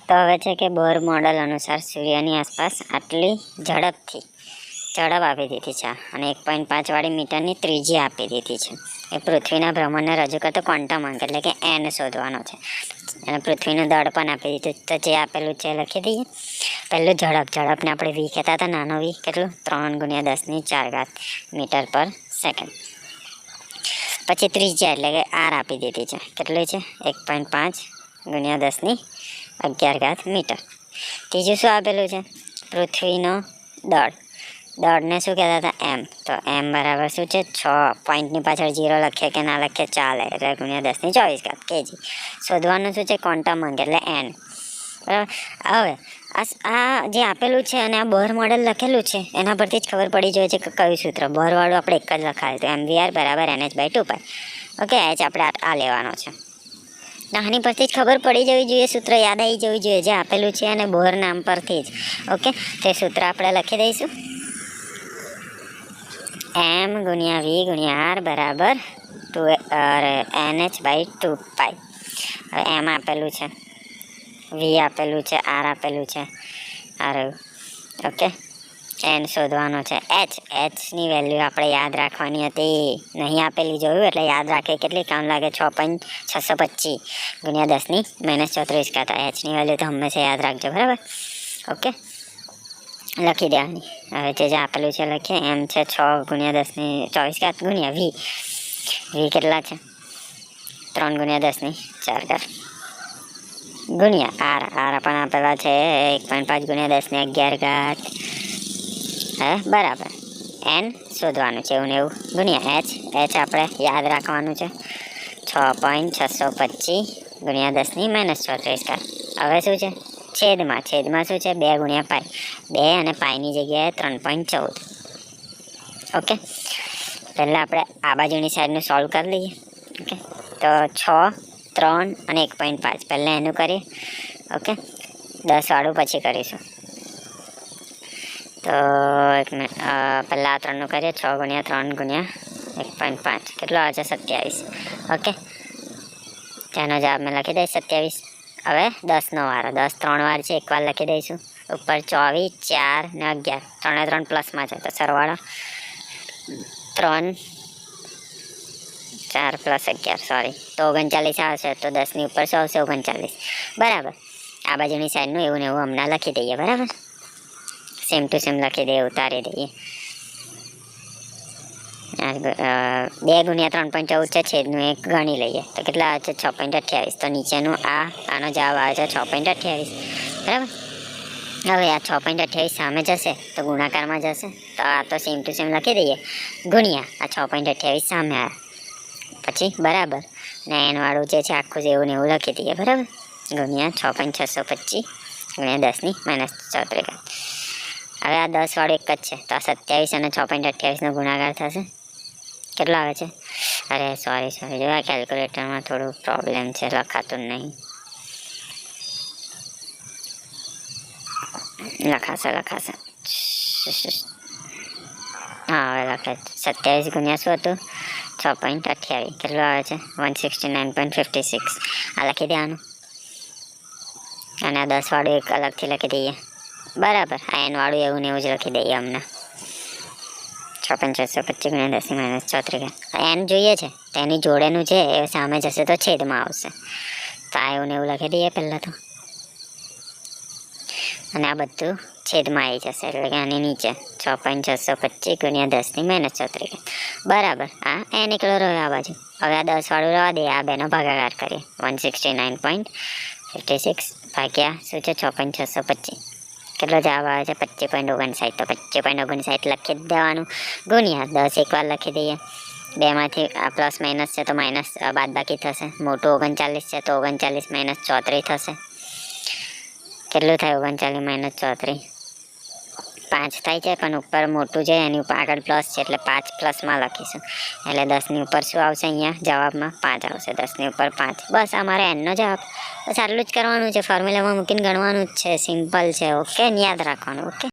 તો હવે છે કે બોર મોડલ અનુસાર સૂર્યની આસપાસ આટલી ઝડપ આપી દીધી છે અને 1.5 વાળી મીટરની ત્રિજ્યા આપી દીધી છે. એ પૃથ્વીના ભ્રમણને રજૂ કરતો ક્વોન્ટમ અંક એટલે કે n શોધવાનો છે. અને પૃથ્વીનું દળ પણ આપી દીધું. તો જે આપેલું છે લખી દઈએ. પહેલું ઝડપને આપણે વી કહેતા હતા, નાનો વી કેટલું 3 × 10⁴ મીટર પર સેકન્ડ. પછી ત્રિજ્યા એટલે કે r આપી દીધી છે. કેટલી છે 1.5 × 10⁻11 મીટર. ત્રીજું શું આપેલું છે? પૃથ્વીનો દળને શું કહેતા હતા? m. તો m બરાબર શું છે? 6 પોઈન્ટની પાછળ 0 લખીએ કે ના લખીએ ચાલે, એટલે ×10⁴ kg. શોધવાનું શું છે? ક્વોન્ટમ અંક એટલે n. બરાબર. હવે આ જે આપેલું છે અને આ બોર મોડેલ લખેલું છે એના પરથી જ ખબર પડી જાય છે કે કયું સૂત્ર. બોરવાળું આપણે એક જ લખાયું હતું, mvr = nh/2π. ઓકે, h આપણે આ લેવાનો છે. આની પરથી જ ખબર પડી જવી જોઈએ, સૂત્ર યાદ આવી જવું જોઈએ જે આપેલું છે અને બોર નામ પરથી જ. ઓકે, તે સૂત્ર આપણે લખી દઈશું. m × v × r બરાબર nh/2π. હવે m આપેલું છે, v આપેલું છે, r આપેલું છે, ઓકે. n શોધવાનો છે. h ની વેલ્યુ આપણે યાદ રાખવાની હતી, નહીં આપેલી જોયું એટલે યાદ રાખે. કેટલી કામ લાગે? 6.625 × 10⁻34 કહેતા. h ની વેલ્યુ તો હંમેશા યાદ રાખજો, બરાબર. ઓકે, લખી દેવાની. હવે જે આપેલું છે લખીએ. m છે 6 × 10⁻24 × v કેટલા છે? 3 × 10⁴ ગુણ્યા r પણ આપેલા છે 1.5 × 10⁻11 બરાબર. n શોધવાનું છે એવું ને એવું ગુણ્યા h આપણે યાદ રાખવાનું છે 6.625 × 10⁻34. હવે શું છે? છેદમાં શું છે? 2 × π. 2 અને પાઈની જગ્યાએ 3.14. ઓકે, પહેલાં આપણે આ બાજુની સાઈડનું સોલ્વ કરી લઈએ. ઓકે, તો 6, 3 અને 1.5 પહેલાં એનું કરીએ. ઓકે, 10 વાળું પછી કરીશું. તો પહેલાં આ 3નું કરીએ. 6 × 3 × 1.5 કેટલો આવે છે? 27. ઓકે, તેનો જવાબ મેં લખી દઈશ 27. હવે 10નો વારો. 10 3 વાર છે, એક વાર લખી દઈશું. ઉપર 24, 4 ને 11, 3 3 પ્લસમાં છે તો સરવાળો 3, 4 + 11 સોરી તો 39 આવશે. તો 10ની ઉપર શું આવશે? 39. બરાબર. આ બાજુની સાઈડનું એવું ને એવું હમણાં લખી દઈએ, બરાબર. સેમ ટુ સેમ લખી દઈએ, ઉતારી દઈએ. 2 × 3.14 છે, છેદનું 1 ગણી લઈએ તો કેટલા આવે છે? 6.28. તો નીચેનું આનો જવાબ આવે છે 6.28. બરાબર. હવે આ 6.28 સામે જશે તો ગુણાકારમાં જશે, તો આ તો સેમ ટુ સેમ લખી દઈએ ગુણ્યા આ 6.28 સામે આવે પછી બરાબર. ને n વાળું જે છે આખું જેવું ને એવું લખી દઈએ, બરાબર. ગુણ્યા 6.625 × 10⁻34. હવે આ 10 વાળું એક જ છે તો આ 27 અને 6.28નો ગુણાકાર થશે. કેટલો આવે છે? અરે સોરી જો આ કેલ્ક્યુલેટરમાં થોડું પ્રોબ્લેમ છે, લખાતું નહીં. લખાશે હા, હવે લખે. 27 ગુણ્યા શું હતું? 6.28 કેટલો આવે છે? 169.56. આ લખી દેવાનું. અને આ 10 વાળું એક અલગથી લખી દઈએ, બરાબર. આ n વાળું એવું ને એવું જ લખી દઈએ હમણાં 6.625 × 10⁻34. n જોઈએ છે તેની જોડેનું છે એ સામે જશે તો છેદમાં આવશે. તો આ એવું ને એવું લખી દઈએ પહેલાં તો, અને આ બધું છેદમાં આવી જશે એટલે કે આની નીચે 6.625 × 10⁻34. બરાબર. આ n એકલો રહ્યો આ બાજુ. હવે આ 10 વાળું રહેવા દે, આ બેનો ભાગાકાર કરીએ. 169.56 ભાગ્યા શું છે? 6.625. કેટલો જવાબ આવે છે? 25.59. તો 25.59 લખી જ દેવાનું ગુણ્યા 10 એક વાર લખી દઈએ. 2માંથી આ પ્લસ માઇનસ છે તો માઇનસ બાદ બાકી થશે. મોટું 39 છે તો 39 - 34 થશે. કેટલું થાય? 39 - 34 5 થાય છે, પણ ઉપર મોટું છે એની ઉપર આગળ પ્લસ છે એટલે 5 પ્લસમાં લખીશું. એટલે 10ની ઉપર શું આવશે? અહીંયા જવાબમાં 5 આવશે. 10ની ઉપર 5. બસ અમારે એનનો જવાબ. બસ આટલું જ કરવાનું છે, ફોર્મ્યુલામાં મૂકીને ગણવાનું જ છે. સિમ્પલ છે. ઓકે, યાદ રાખવાનું. ઓકે.